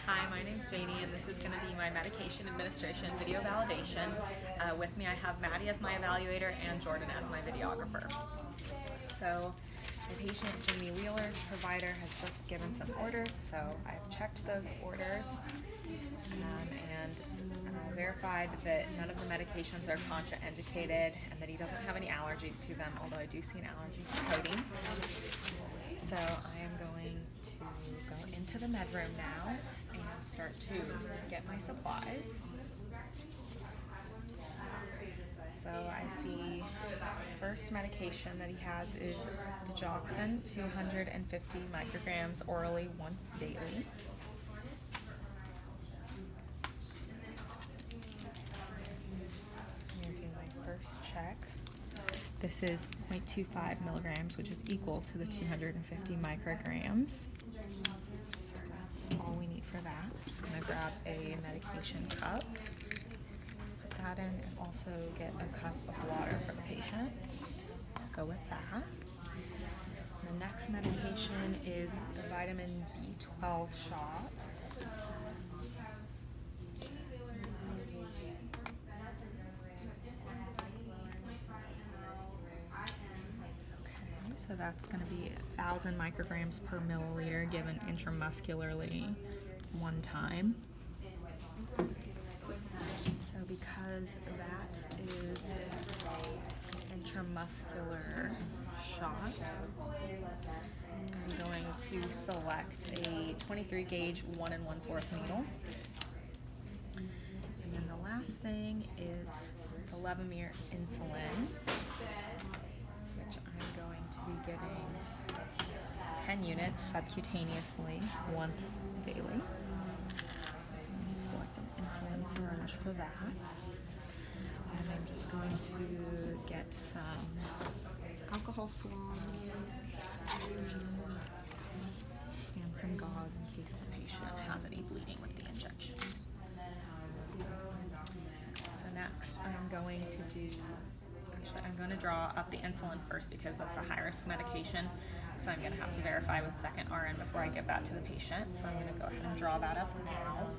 Hi, my name's Janie, and this is going to be my medication administration video validation. With me I have Mattie as my evaluator and Jordan as my videographer. So my patient, Jamie Wheeler's provider, has just given some orders, so I've checked those orders and verified that none of the medications are contraindicated and that he doesn't have any allergies to them, although I do see an allergy to codeine. So I am going to go into the med room now and start to get my supplies. So I see first medication that he has is digoxin, 250 micrograms orally once daily. So I'm going to do my first check. This is 0.25 milligrams, which is equal to the 250 micrograms. So that's all we need for that. I'm just going to grab a medication cup, put that in, and also get a cup of water for the patient to go with that. The next medication is the vitamin B12 shot. So that's going to be 1,000 micrograms per milliliter given intramuscularly one time. So because that is an intramuscular shot, I'm going to select a 23 gauge 1 1/4 needle. And then the last thing is the Levemir insulin, which I'm going to be giving 10 units subcutaneously once daily. Select an insulin syringe for that. And I'm just going to get some alcohol swabs and some gauze in case the patient has any bleeding with the injections. So next I'm going to draw up the insulin first because that's a high-risk medication, so I'm going to have to verify with second RN before I give that to the patient. So I'm going to go ahead and draw that up now.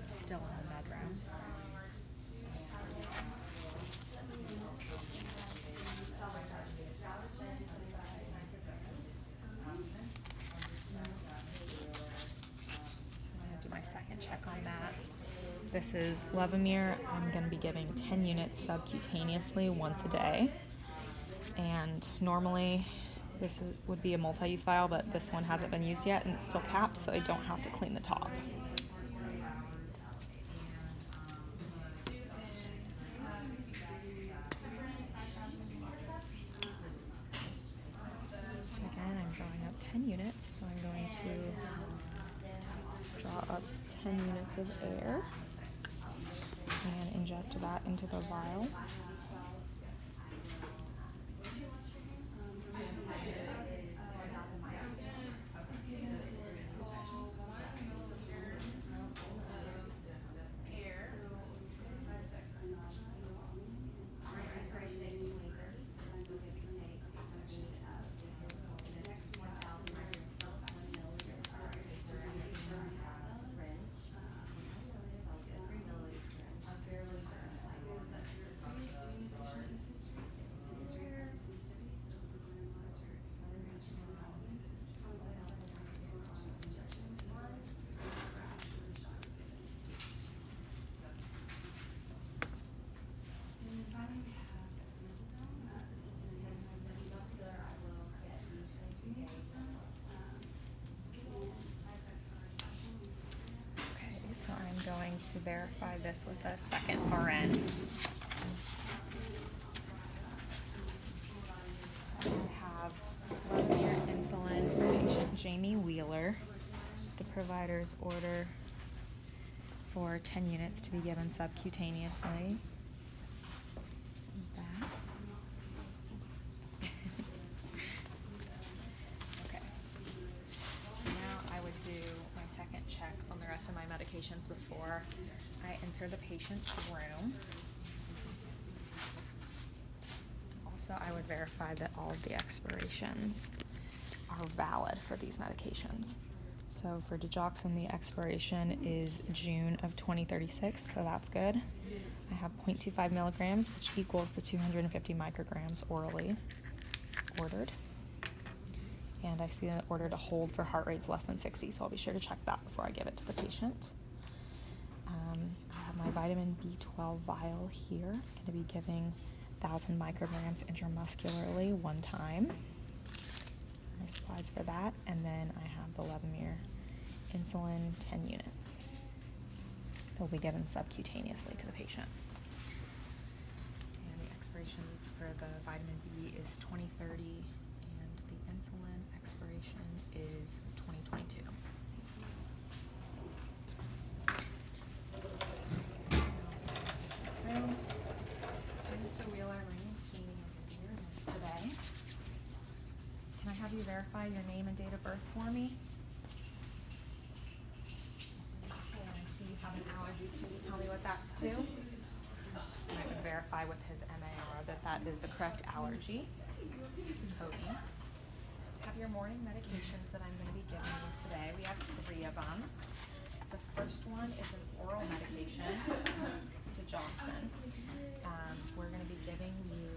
Still in the med room. My second check on that. This is Levemir. I'm going to be giving 10 units subcutaneously once a day. And normally this would be a multi-use vial, but this one hasn't been used yet and it's still capped, so I don't have to clean the top. So again, I'm drawing up 10 units, so I'm going to draw up 10 units of air and inject that into the vial. So I'm going to verify this with a second RN. So I have Levemir insulin for patient Jamie Wheeler. The provider's order for 10 units to be given subcutaneously. There's that. Okay. So now I would do my second check on the rest of my medications before I enter the patient's room. Also Also, I would verify that all of the expirations are valid for these medications. So for digoxin, the expiration is June of 2036, so that's good. I have 0.25 milligrams, which equals the 250 micrograms orally ordered. And I see an order to hold for heart rates less than 60, so I'll be sure to check that before I give it to the patient. I have my vitamin B12 vial here. I'm going to be giving 1,000 micrograms intramuscularly one time. My supplies for that, and then I have the Levemir insulin, 10 units. They'll be given subcutaneously to the patient. And the expirations for the vitamin B is 2030, and the insulin expiration is 2022. Mr. Wheeler, my name's Jamie. I'm your nurse today. Can I have you verify your name and date of birth for me? Okay, I see you have an allergy. Can you tell me what that's to? And I would verify with his MAR that that is the correct allergy to codeine. Have your morning medications that I'm going to be giving you today. We have 3 of them. The first one is an oral medication. It's digoxin. We're going to be giving you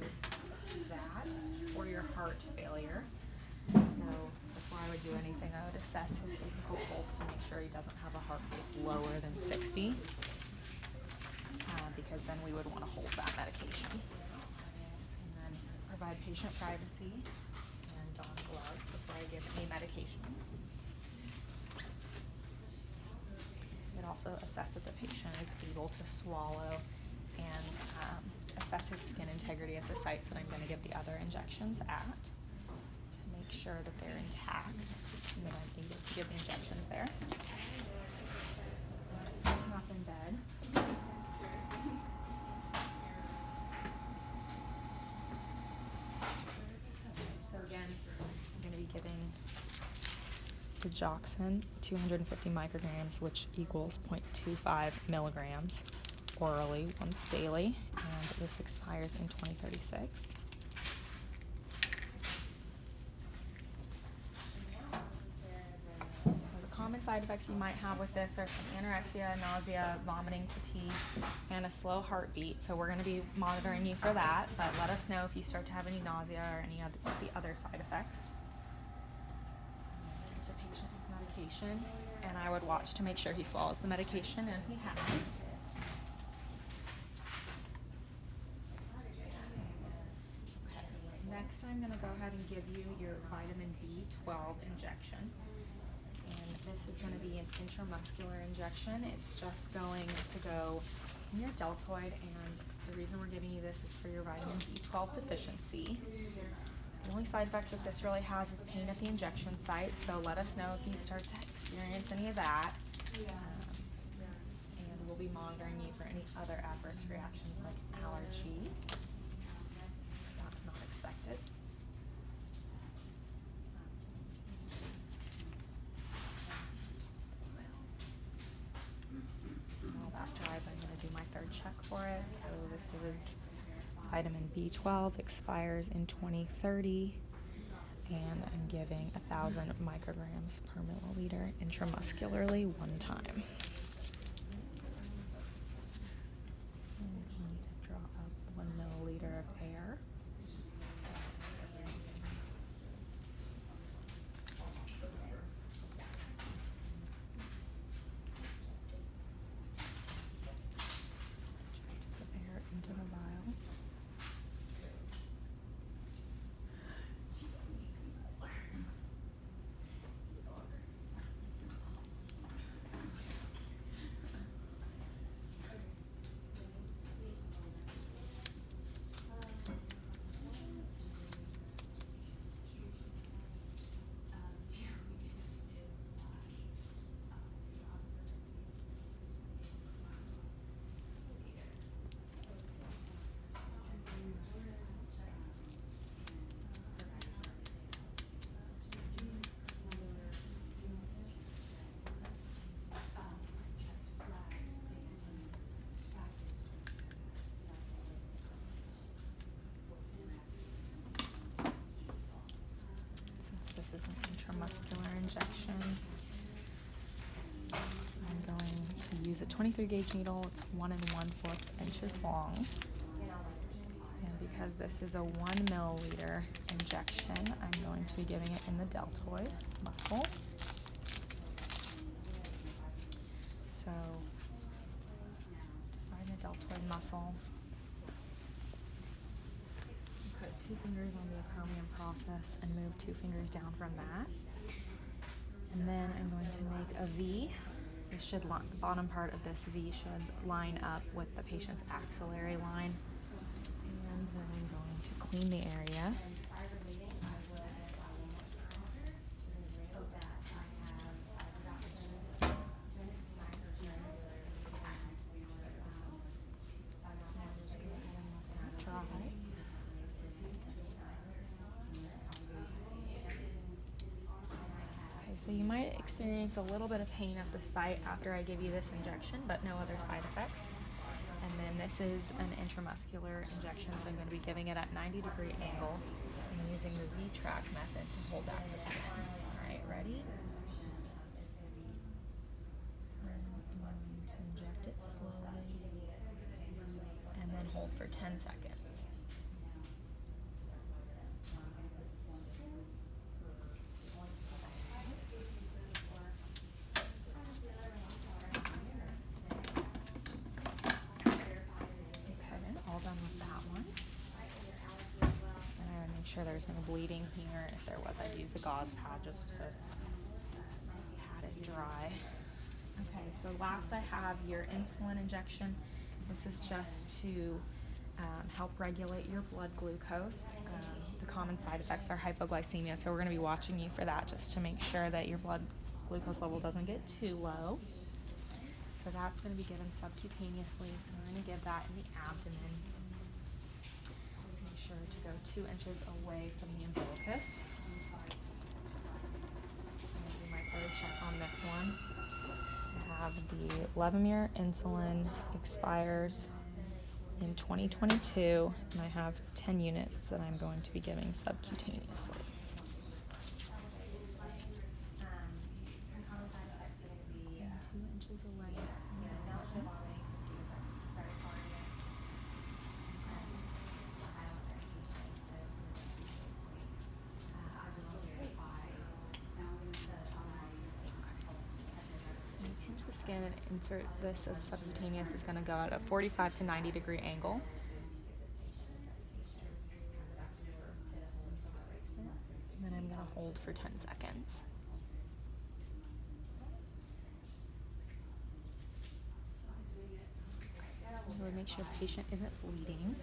that for your heart failure. So before I would do anything, I would assess his apical pulse to make sure he doesn't have a heart rate lower than 60, because then we would want to hold that medication. And then provide patient privacy and don gloves before I give any medications. It also assess that the patient is able to swallow and assess his skin integrity at the sites that I'm going to give the other injections at to make sure that they're intact and that I'm able to give the injections there. Sitting up in bed. So again, I'm going to be giving digoxin, 250 micrograms, which equals 0.25 milligrams orally once daily, and this expires in 2036. So the common side effects you might have with this are some anorexia, nausea, vomiting, fatigue, and a slow heartbeat. So we're going to be monitoring you for that, but let us know if you start to have any nausea or any of the other side effects. So the patient has medication, and I would watch to make sure he swallows the medication, and he has. Next, I'm going to go ahead and give you your vitamin B12 injection. And this is going to be an intramuscular injection. It's just going to go in your deltoid, and the reason we're giving you this is for your vitamin B12 deficiency. The only side effects that this really has is pain at the injection site, so let us know if you start to experience any of that. And we'll be monitoring you for any other adverse reactions like allergy. That's not expected. While that dries, I'm going to do my third check for it. So this is vitamin B12, expires in 2030, and I'm giving 1,000 micrograms per milliliter intramuscularly one time. And we need to draw up 1 milliliter of air. Into the vial. This is an intramuscular injection. I'm going to use a 23 gauge needle. It's 1 1/4 inches long. And because this is a 1 milliliter injection, I'm going to be giving it in the deltoid muscle. So, find the deltoid muscle. Put 2 fingers on the acromion process and move 2 fingers down from that. And then I'm going to make a V. This should the bottom part of this V should line up with the patient's axillary line. And then I'm going to clean the area. So you might experience a little bit of pain at the site after I give you this injection, but no other side effects. And then this is an intramuscular injection, so I'm going to be giving it at 90-degree angle and using the Z-track method to hold back the skin. All right, ready? I'm going to inject it slowly and then hold for 10 seconds. Sure there's no bleeding here. If there was, I'd use the gauze pad just to pat it dry. Okay, so last I have your insulin injection. This is just to help regulate your blood glucose. The common side effects are hypoglycemia, so we're going to be watching you for that just to make sure that your blood glucose level doesn't get too low. So that's going to be given subcutaneously, so we're going to give that in the abdomen. Make sure to go 2 inches away from the umbilicus. I'm going to do my third check on this one. I have the Levemir insulin expires in 2022, and I have 10 units that I'm going to be giving subcutaneously. Skin and insert this as subcutaneous is going to go at a 45 to 90-degree angle. And then I'm going to hold for 10 seconds. Really make sure the patient isn't bleeding.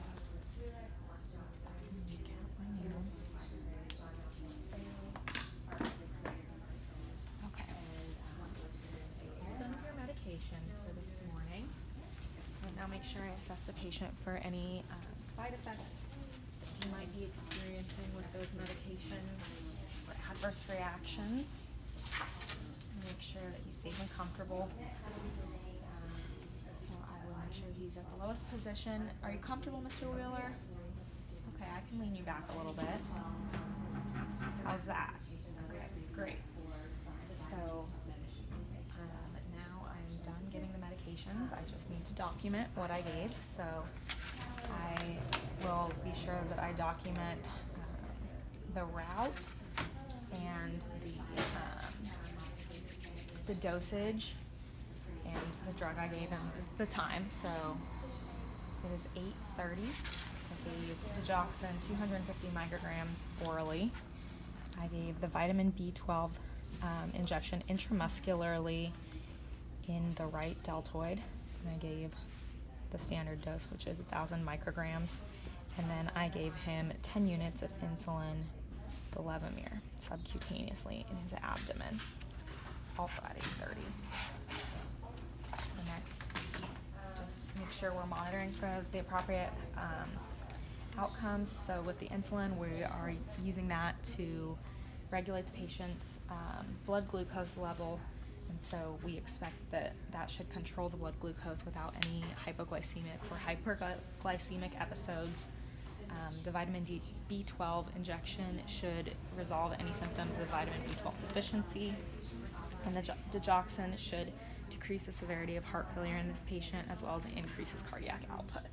For this morning. Right now, make sure I assess the patient for any side effects that you might be experiencing with those medications or adverse reactions. Make sure that he's safe and comfortable. So I will make sure he's at the lowest position. Are you comfortable, Mr. Wheeler? Okay, I can lean you back a little bit. How's that? Okay, great. So giving the medications, I just need to document what I gave, so I will be sure that I document the route and the dosage and the drug I gave him, the time. So it is 8:30. I gave digoxin 250 micrograms orally. I gave the vitamin B12 injection intramuscularly in the right deltoid, and I gave the standard dose, which is 1,000 micrograms, and then I gave him 10 units of insulin, the Levemir, subcutaneously in his abdomen, also at 8:30. So next, just make sure we're monitoring for the appropriate outcomes. So with the insulin, we are using that to regulate the patient's blood glucose level. And so we expect that that should control the blood glucose without any hypoglycemic or hyperglycemic episodes. The vitamin B12 injection should resolve any symptoms of vitamin B12 deficiency, and the digoxin should decrease the severity of heart failure in this patient as well as increase his cardiac output.